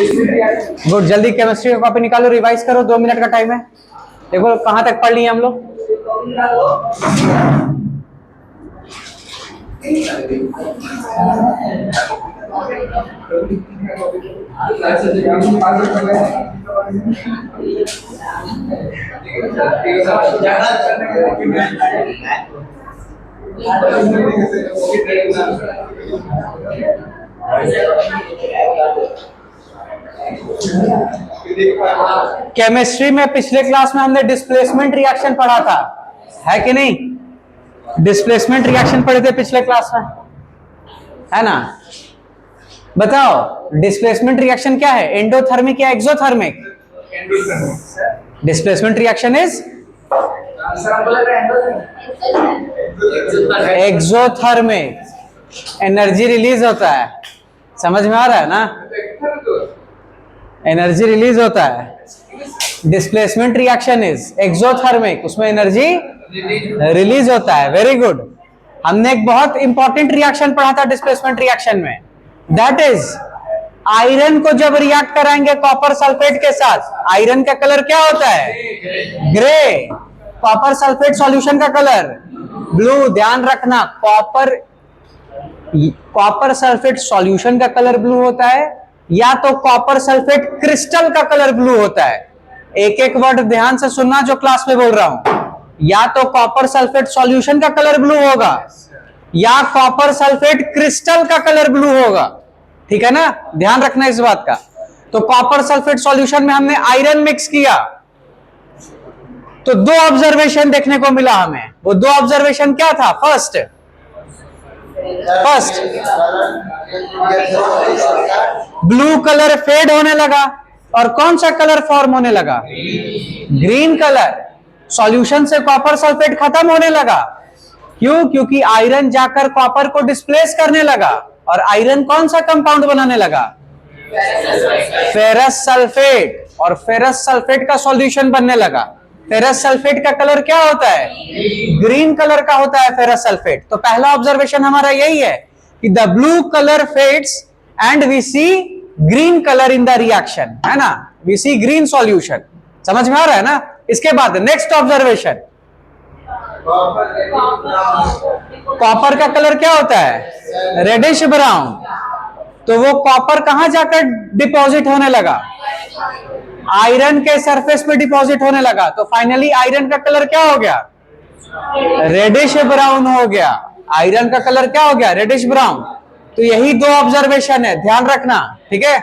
Good, जल्दी chemistry का copy निकालो, रिवाइज करो, 2 मिनट का टाइम है। देखो कहां तक पढ़ लिए हम लोग। केमिस्ट्री में पिछले क्लास में हमने डिस्प्लेसमेंट रिएक्शन पढ़ा था, है कि नहीं? डिस्प्लेसमेंट रिएक्शन पढ़े थे पिछले क्लास में, है ना? बताओ डिस्प्लेसमेंट रिएक्शन क्या है, एंडोथर्मिक या exothermic? Displacement reaction is exothermic, energy release होता है, समझ में आ रहा है ना? एनर्जी रिलीज होता है। डिस्प्लेसमेंट रिएक्शन इज एक्सोथर्मिक, उसमें एनर्जी रिलीज होता है। Very good. हमने एक बहुत इंपॉर्टेंट रिएक्शन पढ़ा था डिस्प्लेसमेंट रिएक्शन में, दैट इज आयरन को जब रिएक्ट कराएंगे कॉपर सल्फेट के साथ, आयरन का कलर क्या होता है? ग्रे। कॉपर सल्फेट सॉल्यूशन का कलर ब्लू। ध्यान रखना, कॉपर सल्फेट सॉल्यूशन का कलर ब्लू होता है या तो कॉपर सल्फेट क्रिस्टल का कलर ब्लू होता है। एक एक वर्ड ध्यान से सुनना जो क्लास में बोल रहा हूं। या तो कॉपर सल्फेट सॉल्यूशन का कलर ब्लू होगा या कॉपर सल्फेट क्रिस्टल का कलर ब्लू होगा, ठीक है ना? ध्यान रखना इस बात का। तो कॉपर सल्फेट सॉल्यूशन में हमने आयरन मिक्स किया तो 2 ऑब्जर्वेशन देखने को मिला हमें। वो 2 ऑब्जर्वेशन क्या था? फर्स्ट ब्लू कलर फेड होने लगा और कौन सा कलर फॉर्म होने लगा? Green colour. सॉल्यूशन से कॉपर सल्फेट खत्म होने लगा। क्यों? क्योंकि आयरन जाकर कॉपर को डिस्प्लेस करने लगा और आयरन कौन सा कंपाउंड बनाने लगा? Ferrous sulphate. और फेरस सल्फेट का सॉल्यूशन बनने लगा। फेरस सल्फेट का कलर क्या होता है? ग्रीन कलर का होता है फेरस सल्फेट। तो पहला ऑब्जर्वेशन हमारा यही है कि the blue colour fades and we see green colour in the reaction, है ना? We see green solution. समझ में आ रहा है ना? इसके बाद नेक्स्ट ऑब्जर्वेशन, कॉपर का कलर क्या होता है? Reddish brown. तो वो कॉपर कहां जाकर डिपॉजिट होने लगा? आयरन के सरफेस पे डिपॉजिट होने लगा। तो फाइनली आयरन का कलर क्या हो गया? रेडिश ब्राउन हो गया। आयरन का कलर क्या हो गया? Reddish brown. तो यही 2 ऑब्जर्वेशन है, ध्यान रखना, ठीक है?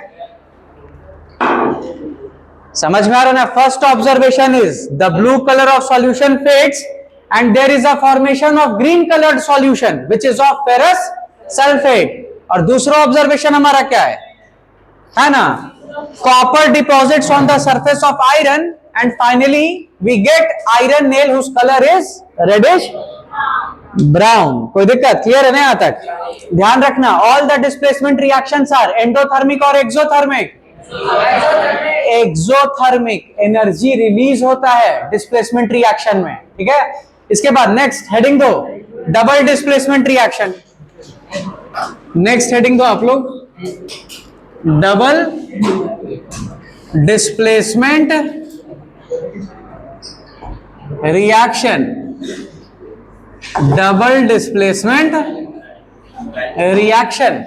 समझ में आ रहा है ना? First observation is the blue colour of solution fades and there is a formation of green coloured solution which is of ferrous sulphate. और दूसरा ऑब्जर्वेशन हमारा क्या है ना? Copper deposits on the surface of iron and finally we get iron nail whose color is reddish brown. कोई दिक्कत? Clear है ना यहाँ तक? ध्यान रखना, all the displacement reactions are endothermic और exothermic? एक्सोथर्मिक। एनर्जी रिलीज होता है डिस्प्लेसमेंट रिएक्शन में, ठीक है? इसके बाद नेक्स्ट हेडिंग दो, double displacement reaction. Next heading दो आप लोग, double displacement reaction. Double displacement reaction.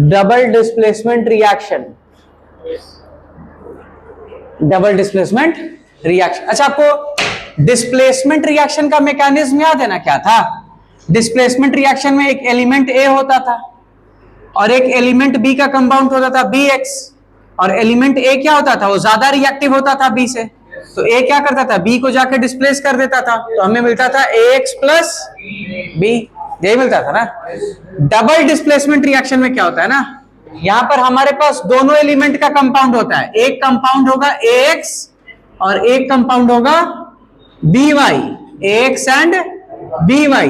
Double displacement reaction. Double displacement reaction. अच्छा, आपको डिस्प्लेसमेंट रिएक्शन का मैकेनिज्म याद है ना? क्या था? डिस्प्लेसमेंट रिएक्शन में एक एलिमेंट ए होता था और एक एलिमेंट बी का कंपाउंड होता था BX, और एलिमेंट ए क्या होता था? वो ज्यादा रिएक्टिव होता था बी से, तो ए क्या करता था? बी को जाकर डिस्प्लेस कर देता था, तो हमें मिलता था AX प्लस बी। यही मिलता था ना? डबल डिस्प्लेसमेंट रिएक्शन में क्या होता है ना, यहां पर हमारे पास दोनों एलिमेंट का कंपाउंड होता है। एक कंपाउंड होगा AX और एक कंपाउंड होगा BY। AX and BY।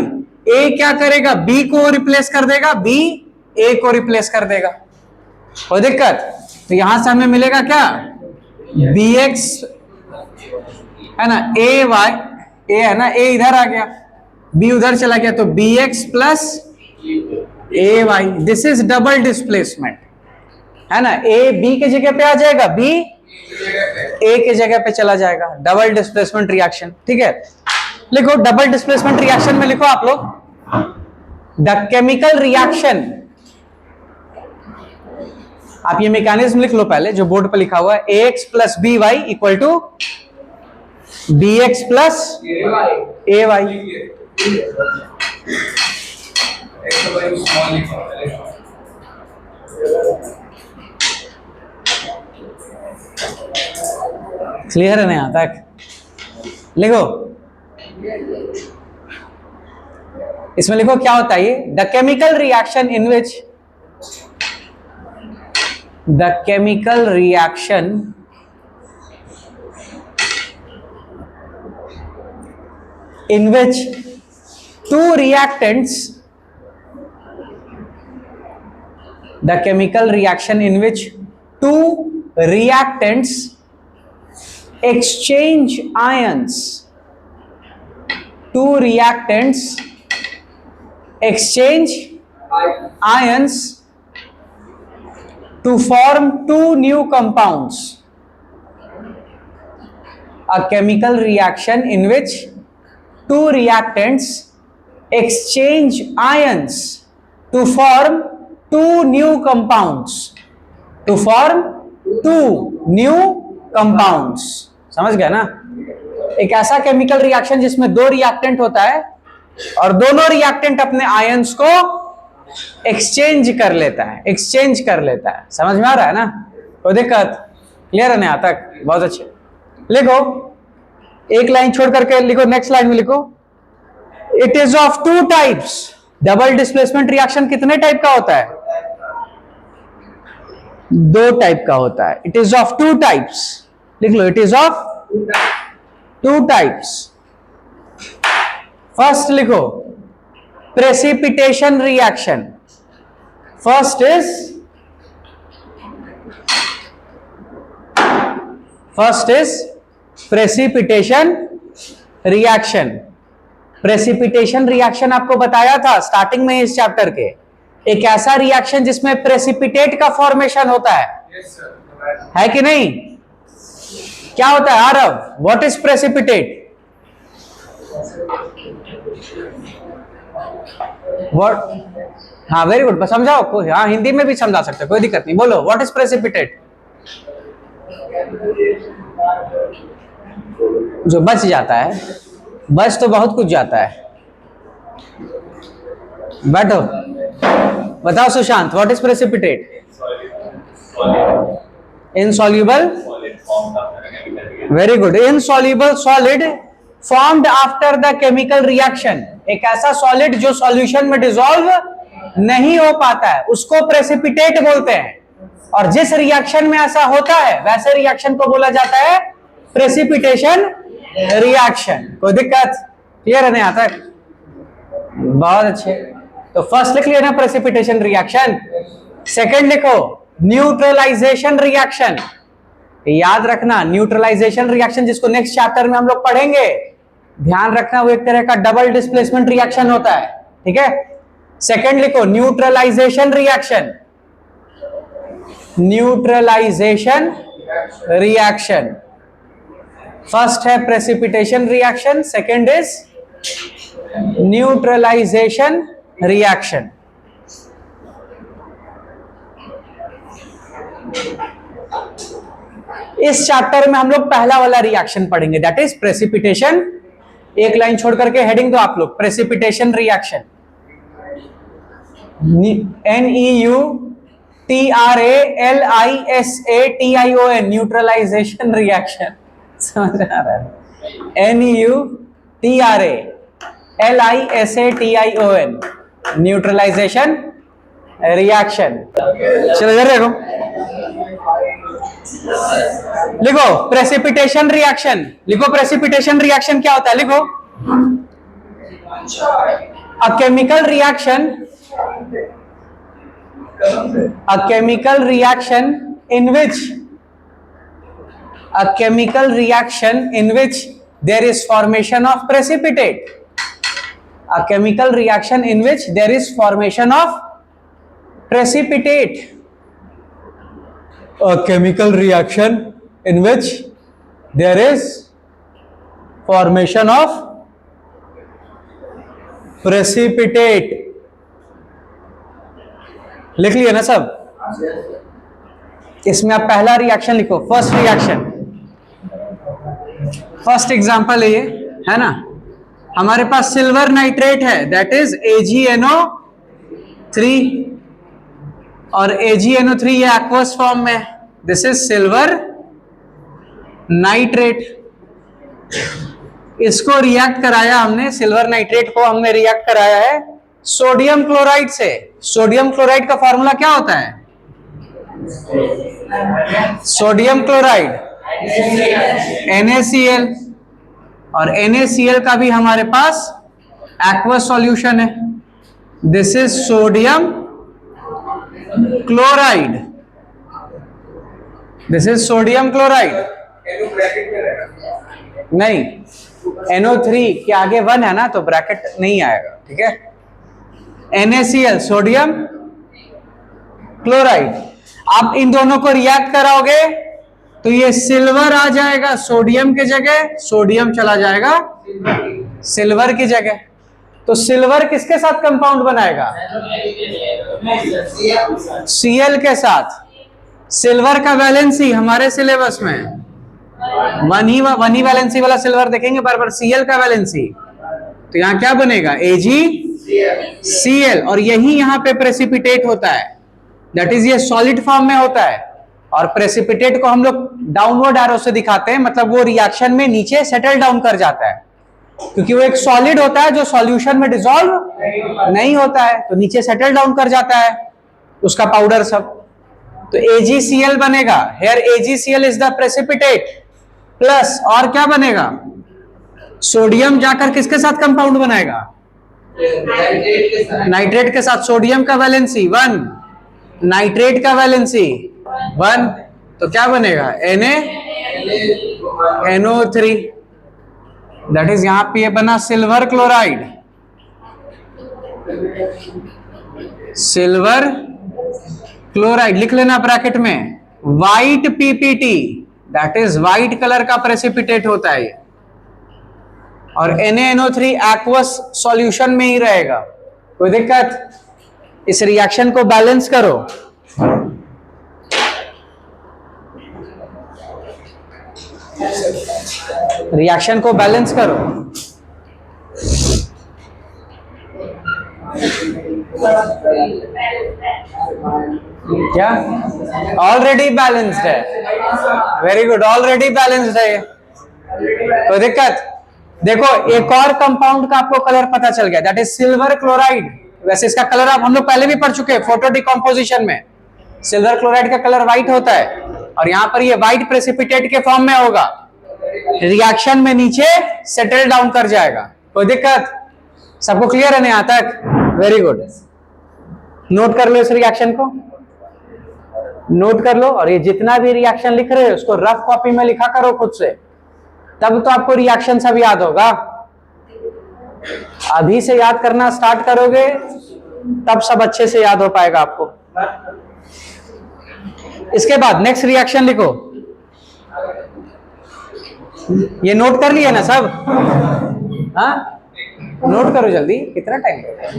ए क्या करेगा? बी को रिप्लेस कर देगा, बी ए को रिप्लेस कर देगा। कोई दिक्कत? तो यहां से हमें मिलेगा क्या? BX है ना, AY, ए है ना, ए इधर आ गया, बी उधर चला गया तो B x plus A Y, this is double displacement, है ना। ए बी के जगह पे आ जाएगा, बी ए के जगह पे चला जाएगा, डबल डिस्प्लेसमेंट रिएक्शन। ठीक है, लिखो डबल डिस्प्लेसमेंट रिएक्शन में लिखो आप लोग, द केमिकल रिएक्शन, आप ये मैकेनिज्म लिख लो पहले जो बोर्ड पे लिखा हुआ है, a x plus b y equal to b x plus A y. Clear है ना यहां तक? लिखो, इसमें लिखो क्या होता है ये, the chemical reaction in which, the chemical reaction in which two reactants, the chemical reaction in which two reactants exchange ions, two reactants exchange ions to form two new compounds, a chemical reaction in which two reactants exchange ions to form two new compounds, to form two new compounds। समझ गया ना? एक ऐसा chemical reaction जिसमें दो reactant होता है और दोनों रिएक्टेंट अपने आयंस को एक्सचेंज कर लेता है, एक्सचेंज कर लेता है। समझ में आ रहा है ना? कोई दिक्कत? क्लियर है ना यहाँ तक? बहुत अच्छे। लिखो, एक लाइन छोड़ करके लिखो, नेक्स्ट लाइन में लिखो, it is of two types. Double displacement reaction कितने टाइप का होता है? दो टाइप का होता है। It is of two types, लिख लो, it is of two types. First लिखो, precipitation reaction. First is precipitation reaction. Precipitation reaction आपको बताया था स्टार्टिंग में इस चैप्टर के, एक ऐसा रिएक्शन जिसमें प्रेसिपिटेट का फॉर्मेशन होता है। है कि नहीं? क्या होता है Aarav? What is precipitate? What? हाँ, वेरी गुड, समझाओ। हाँ, हिंदी में भी समझा सकते हो, कोई दिक्कत नहीं। बोलो, व्हाट इज प्रेसिपिटेट? जो बच जाता है, बच तो बहुत कुछ जाता है। बैठो, बताओ Sushant, what is precipitate? Insoluble, very good, insoluble solid formed after the chemical reaction. एक ऐसा सॉलिड जो सॉल्यूशन में डिसॉल्व नहीं हो पाता है, उसको प्रेसिपिटेट बोलते हैं। और जिस रिएक्शन में ऐसा होता है वैसे रिएक्शन को बोला जाता है प्रेसिपिटेशन रिएक्शन। कोई दिक्कत? क्लियर है ना यहाँ तक? बहुत अच्छे। तो फर्स्ट लिख लिया ना प्रेसिपिटेशन रिएक्शन। सेकंड लिखो न्यूट्रलाइजेशन रिएक्शन। याद रखना, न्यूट्रलाइजेशन रिएक्शन जिसको नेक्स्ट चैप्टर में हम लोग पढ़ेंगे, ध्यान रखना, वो एक तरह का डबल डिस्प्लेसमेंट रिएक्शन होता है। ठीक है, सेकंड लिखो neutralisation reaction. Neutralisation reaction, first है precipitation reaction, second is neutralisation reaction. इस चैप्टर में हम लोग पहला वाला रिएक्शन पढ़ेंगे, दैट इज प्रेसिपिटेशन। एक लाइन छोड़ करके हेडिंग दो आप लोग, precipitation reaction. NEUTRALISATION, neutralisation reaction. समझ आ रहा है? NEUTRALISATION, neutralisation reaction. चलो इधर देखो, लिखो प्रेसिपिटेशन रिएक्शन। लिखो प्रेसिपिटेशन रिएक्शन क्या होता है, लिखो a chemical reaction, a chemical reaction in which there is formation of precipitate, a chemical reaction in which there is formation of precipitate. A chemical reaction in which there is formation of precipitate. लिख लिया ना सब? इसमें आप पहला reaction लिखो, first reaction, first example है ये, है ना? हमारे पास सिल्वर नाइट्रेट है, दैट इज AgNO3, और AgNO3 ये एक्वस फॉर्म में, दिस इज सिल्वर नाइट्रेट। इसको रिएक्ट कराया हमने, सिल्वर नाइट्रेट को हमने रिएक्ट कराया है सोडियम क्लोराइड से। सोडियम क्लोराइड का फॉर्मूला क्या होता है? सोडियम क्लोराइड NaCl, और NaCl का भी हमारे पास एक्वस सॉल्यूशन है, this is sodium chloride, this is sodium chloride. नहीं, NO3 के आगे 1 है ना, तो ब्रैकेट नहीं आएगा, ठीक है? NaCl sodium chloride. आप इन दोनों को रिएक्ट कराओगे तो ये सिल्वर आ जाएगा, सोडियम की जगह सोडियम चला जाएगा सिल्वर की जगह। तो सिल्वर किसके साथ कंपाउंड बनाएगा? Cl के साथ। सिल्वर का वैलेंसी हमारे सिलेबस में वन ही वैलेंसी वाला सिल्वर देखेंगे बराबर Cl का वैलेंसी, तो यहां क्या बनेगा? AgCl, और यही यहां पे प्रेसिपिटेट होता है, दैट इज ये सॉलिड फॉर्म में होता है। और प्रेसिपिटेट को हम लोग डाउनवर्ड एरो से दिखाते हैं, मतलब वो रिएक्शन में नीचे सेटल डाउन कर जाता है, क्योंकि वो एक सॉलिड होता है जो सॉल्यूशन में डिसॉल्व नहीं होता है, तो नीचे सेटल डाउन कर जाता है उसका पाउडर सब। तो AgCl बनेगा, here AgCl is the precipitate, plus और क्या बनेगा? सोडियम जाकर किसके साथ कंपाउंड बनाएगा? नाइट्रेट के साथ। सोडियम का वैलेंसी 1, नाइट्रेट का वैलेंसी 1, तो क्या बनेगा? NaNO3, दैट इज यहां पे ये बना सिल्वर क्लोराइड, सिल्वर क्लोराइड लिख लेना ब्रैकेट में। White PPT, that is white colour का प्रेसिपिटेट होता है ये, और NaNO3 एक्वस सॉल्यूशन में ही रहेगा। कोई दिक्कत? इस रिएक्शन को बैलेंस करो, रिएक्शन को बैलेंस करो। क्या? ऑलरेडी बैलेंस्ड है, वेरी गुड, ऑलरेडी बैलेंस्ड है। कोई दिक्कत? देखो एक और कंपाउंड का आपको कलर पता चल गया, दैट इज सिल्वर क्लोराइड। वैसे इसका कलर आप हम लोग पहले भी पढ़ चुके हैं फोटो डिकम्पोजिशन में। सिल्वर क्लोराइड का कलर व्हाइट होता है, और यहां पर ये व्हाइट प्रेसिपिटेट के फॉर्म में होगा, रिएक्शन में नीचे सेटल डाउन कर जाएगा। कोई दिक्कत? सबको क्लियर है यहाँ तक? Very good. नोट कर लो इस रिएक्शन को, नोट कर लो, और ये जितना भी रिएक्शन लिख रहे हो उसको रफ कॉपी में लिखा करो खुद से, तब तो आपको रिएक्शन सब याद होगा। अभी से याद करना स्टार्ट करोगे तब सब अच्छे से याद हो पाएगा आपको। इसके बाद नेक्स्ट रिएक्शन लिखो। ये नोट कर लिया ना सब? हाँ, नोट करो जल्दी, कितना टाइम लगेगा?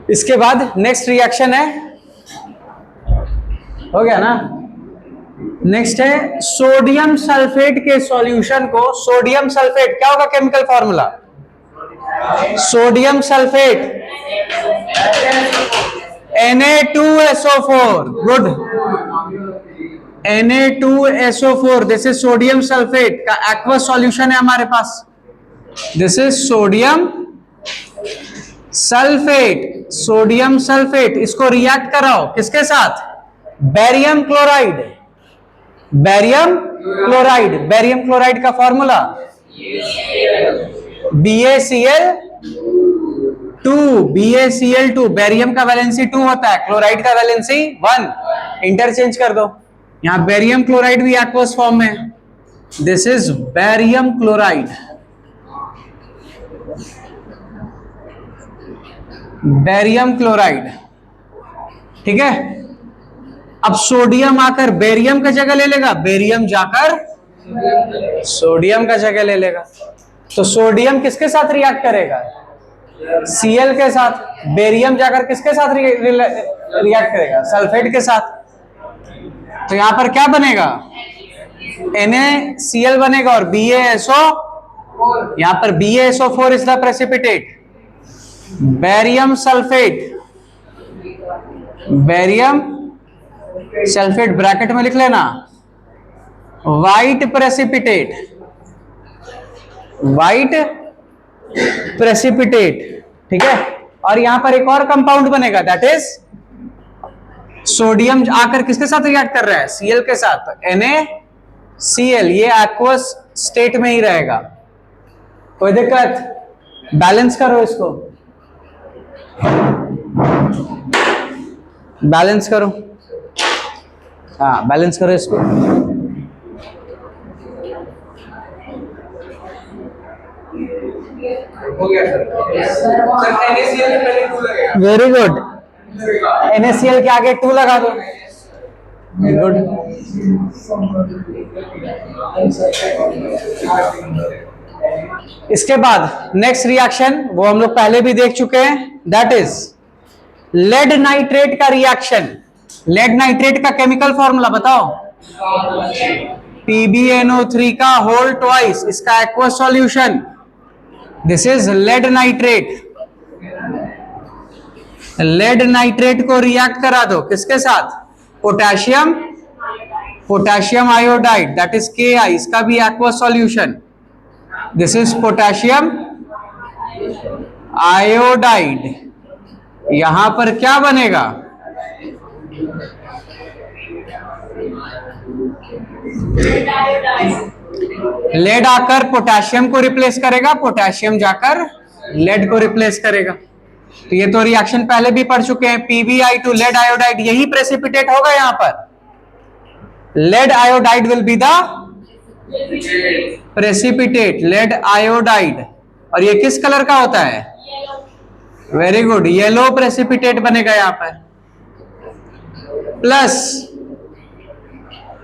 इसके बाद नेक्स्ट रिएक्शन है, हो गया ना? नेक्स्ट है सोडियम सल्फेट के सॉल्यूशन को, सोडियम सल्फेट क्या होगा chemical formula? Sodium sulphate Na2SO4, good, Na2SO4, this is sodium sulphate का एक्वस सॉल्यूशन है हमारे पास, this is sodium sulphate, sodium sulphate. इसको रिएक्ट कराओ किसके साथ? Barium chloride, barium chloride, barium chloride का फॉर्मूला BaCl2, BaCl2, बेरियम का वैलेंसी 2 होता है, क्लोराइड का वैलेंसी 1, इंटरचेंज कर दो। यहां बेरियम क्लोराइड भी एक्वस फॉर्म में, this is barium chloride, barium chloride, ठीक है। अब सोडियम आकर बेरियम का जगह ले लेगा, बेरियम जाकर सोडियम का जगह ले लेगा। तो सोडियम किसके साथ रिएक्ट करेगा? Cl के साथ। बेरियम जाकर किसके साथ रिएक्ट करेगा? सल्फेट के साथ। तो यहां पर क्या बनेगा? NaCl बनेगा और BaSO, यहां पर BaSO4 is the precipitate. Barium sulphate, barium sulphate bracket में लिख लेना, व्हाइट प्रेसिपिटेट, व्हाइट प्रेसिपिटेट, ठीक है। और यहां पर एक और कंपाउंड बनेगा, दैट इज सोडियम आकर किसके साथ रिएक्ट कर रहा है? Cl के साथ। NaCl, ये एक्वस स्टेट में ही रहेगा, कोई दिक्कत? बैलेंस करो इसको, बैलेंस करो, हाँ बैलेंस करो इसको। वेरी गुड, NaCl के आगे 2 लगा दो, गुड। इसके बाद नेक्स्ट रिएक्शन वो हम लोग पहले भी देख चुके हैं, दैट इज लेड नाइट्रेट का रिएक्शन। लेड नाइट्रेट का केमिकल फॉर्मूला बताओ। PbNO3 का होल ट्वाइस, इसका aqueous solution, this is lead nitrate. Lead nitrate को रिएक्ट करा दो किसके साथ? Potassium, potassium iodide, that is Ki, इसका भी aqueous solution, this is potassium iodide. यहां पर क्या बनेगा? लेड आकर पोटेशियम को रिप्लेस करेगा, पोटेशियम जाकर लेड को रिप्लेस करेगा। तो ये तो रिएक्शन पहले भी पढ़ चुके हैं। PbI2 लेड आयोडाइड, यही प्रेसिपिटेट होगा यहां पर। Lead iodide will be the precipitate, lead iodide. और ये किस कलर का होता है? वेरी गुड, येलो प्रेसिपिटेट बनेगा यहां पर। प्लस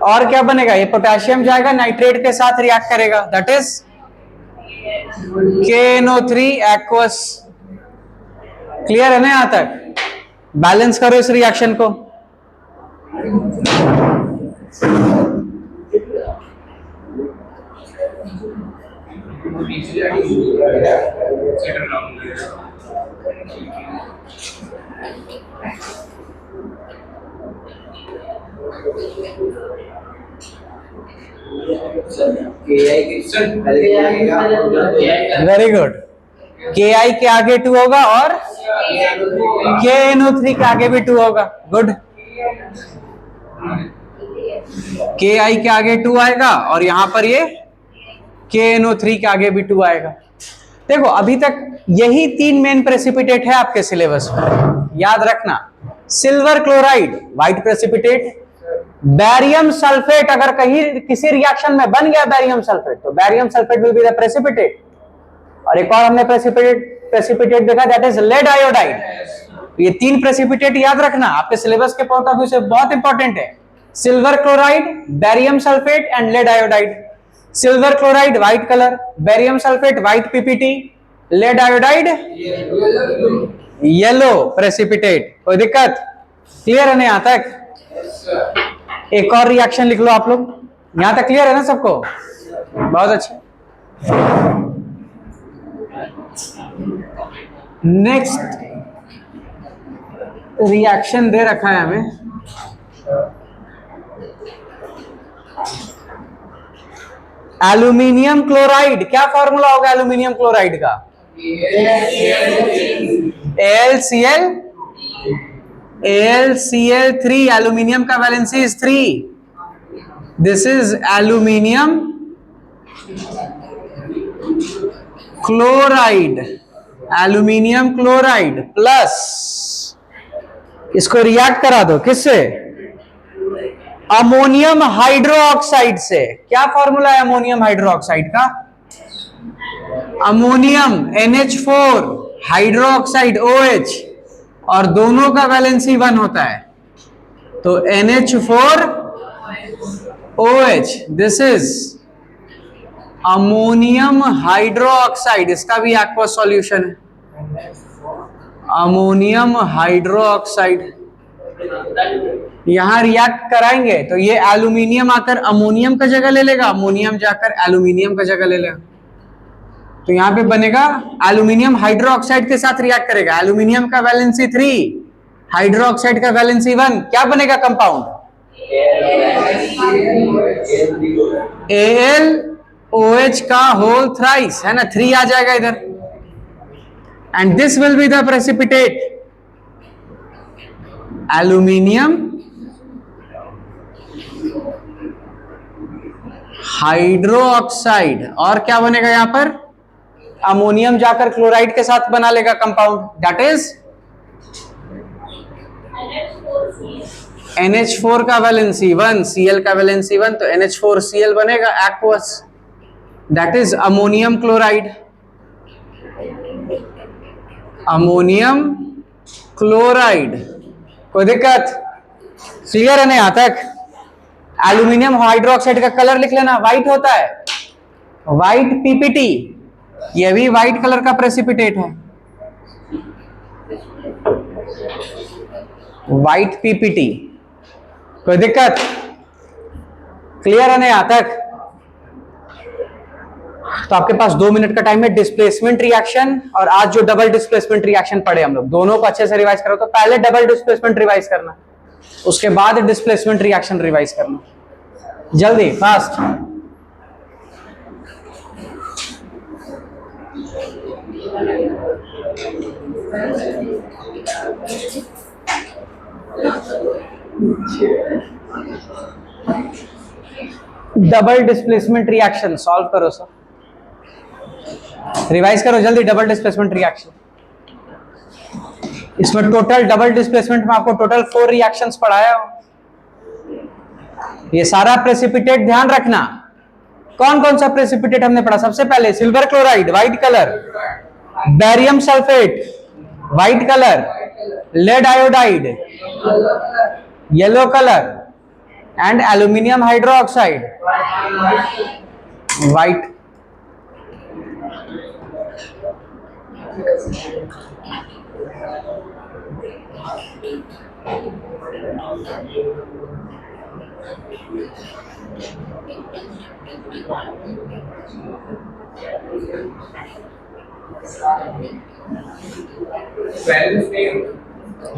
और क्या बनेगा? ये पोटेशियम जाएगा नाइट्रेट के साथ रिएक्ट करेगा, that is KNO3 aqueous. Clear है ना यहां तक? बैलेंस करो इस रिएक्शन को। वेरी गुड, Ki के आगे 2 होगा और KNO3 के आगे भी 2 होगा, गुड। Ki के आगे 2 आएगा और यहां पर ये KNO3 के आगे भी 2 आएगा। देखो अभी तक यही 3 मेन प्रेसिपिटेट है आपके सिलेबस में, याद रखना। Silver chloride white precipitate, barium sulphate अगर कहीं किसी रिएक्शन में बन गया बैरियम सल्फेट, तो barium sulphate will be the precipitate. और एक और हमने प्रेसिपिटेट देखा, दैट इज लेड आयोडाइड। ये 3 प्रेसिपिटेट याद रखना, आपके सिलेबस के पॉइंट ऑफ व्यू से बहुत इंपॉर्टेंट है। Silver chloride, barium sulphate and lead iodide. Silver chloride white colour, barium sulphate white PPT, lead iodide yellow precipitate. कोई दिक्कत? क्लियर है ना यहां तक? एक और रिएक्शन लिख लो आप लोग, यहां तक क्लियर है ना सबको? बहुत अच्छा। नेक्स्ट रिएक्शन दे रखा है हमें, एल्यूमिनियम क्लोराइड। क्या फॉर्मूला होगा एल्यूमिनियम क्लोराइड का? AlCl3, एल्यूमिनियम का valency is 3। This is aluminium chloride, aluminium chloride plus, इसको रिएक्ट करा दो किससे? अमोनियम हाइड्रोक्साइड से। क्या फॉर्मूला है अमोनियम हाइड्रोक्साइड का? अमोनियम NH4 हाइड्रोक्साइड OH, और दोनों का वैलेंसी 1 होता है, तो NH4OH, this is ammonium hydroxide. इसका भी एक्वस सॉल्यूशन है, अमोनियम हाइड्रोक्साइड। यहां रिएक्ट कराएंगे तो ये एल्यूमिनियम आकर अमोनियम का जगह ले लेगा, अमोनियम जाकर एल्यूमिनियम का जगह ले लेगा, तो यहां पे बनेगा एल्यूमिनियम हाइड्रोक्साइड के साथ रिएक्ट करेगा। एल्यूमिनियम का वैलेंसी 3, हाइड्रोक्साइड का वैलेंसी 1, क्या बनेगा कंपाउंड? AlOH का होल थ्राइस, है ना, 3 आ जाएगा इधर, and this will be the precipitate aluminium hydroxide. और क्या बनेगा यहां पर? अमोनियम जाकर क्लोराइड के साथ बना लेगा कंपाउंड, दैट इज NH4 का वैलेंसी 1, Cl का वैलेंसी 1, तो NH4Cl बनेगा aqueous, that is ammonium chloride. Ammonium chloride, कोई दिक्कत? क्लियर है ना यहां तक? एल्यूमिनियम हाइड्रोक्साइड का कलर लिख लेना, व्हाइट होता है, व्हाइट PPT, ये भी व्हाइट कलर का प्रेसिपिटेट है, व्हाइट PPT। कोई दिक्कत? क्लियर है ना यहां तक? तो आपके पास 2 मिनट का टाइम है। डिस्प्लेसमेंट रिएक्शन और आज जो डबल डिस्प्लेसमेंट रिएक्शन पढ़े हम लोग, दोनों को अच्छे से रिवाइज करो। तो पहले डबल डिस्प्लेसमेंट रिवाइज करना, उसके बाद डिस्प्लेसमेंट रिएक्शन रिवाइज करना, जल्दी fast. Double displacement reaction solve करो सर, रिवाइज करो जल्दी। डबल डिस्प्लेसमेंट रिएक्शन, इसमें टोटल डबल डिस्प्लेसमेंट में आपको टोटल 4 रिएक्शंस पढ़ाया हो। ये सारा प्रेसिपिटेट ध्यान रखना। कौन कौन सा प्रेसिपिटेट हमने पढ़ा? सबसे पहले silver chloride white colour, barium sulphate white colour, lead iodide yellow colour, and aluminium hydroxide white.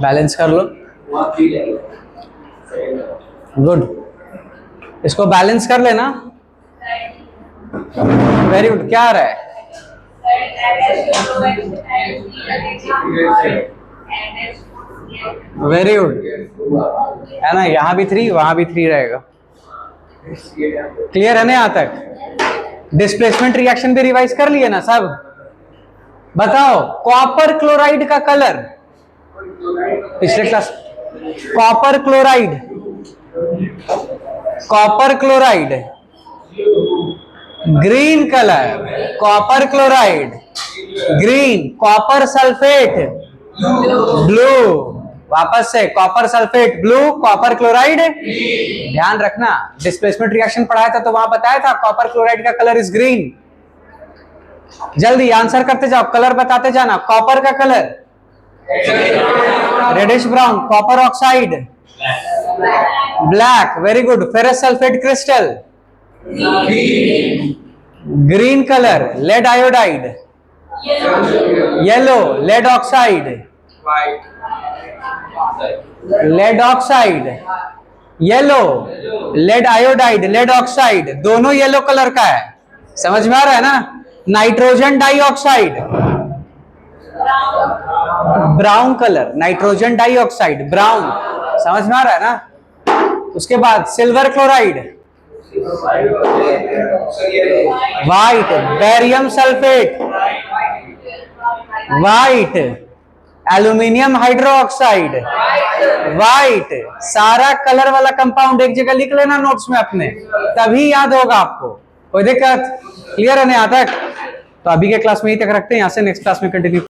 Balance कर लो, गुड। इसको बैलेंस कर लेना, वेरी गुड। क्या आ रहा है? वेरी गुड, है ना, यहां भी 3 वहां भी 3 रहेगा। क्लियर है ना यहां तक? डिस्प्लेसमेंट रिएक्शन भी रिवाइज कर लिए ना सब? बताओ कॉपर क्लोराइड का कलर पिछले class, copper chloride, copper chloride green colour, copper chloride green, copper sulphate blue, वापस से copper sulphate blue, copper chloride. ध्यान रखना, डिस्प्लेसमेंट रिएक्शन पढ़ाया था तो वहां बताया था कॉपर क्लोराइड का कलर इज ग्रीन। जल्दी आंसर करते जाओ, कलर बताते जाना। कॉपर का colour reddish brown, copper oxide black, very good. Ferrous sulphate crystal green colour, lead iodide yellow, lead oxide lead oxide yellow, lead iodide lead oxide, दोनों yellow colour का है, समझ में आ रहा है ना? Nitrogen dioxide brown colour, nitrogen dioxide brown, समझ में आ रहा है ना? उसके बाद silver chloride white, barium sulphate white, aluminium hydroxide, white. सारा कलर वाला कंपाउंड एक जगह लिख लेना नोट्स में अपने, तभी याद होगा आपको। कोई दिक्कत? क्लियर है ना यहाँ तक? तो अभी के क्लास में यही तक रखते हैं, यहाँ से नेक्स्ट क्लास में कंटिन्यू।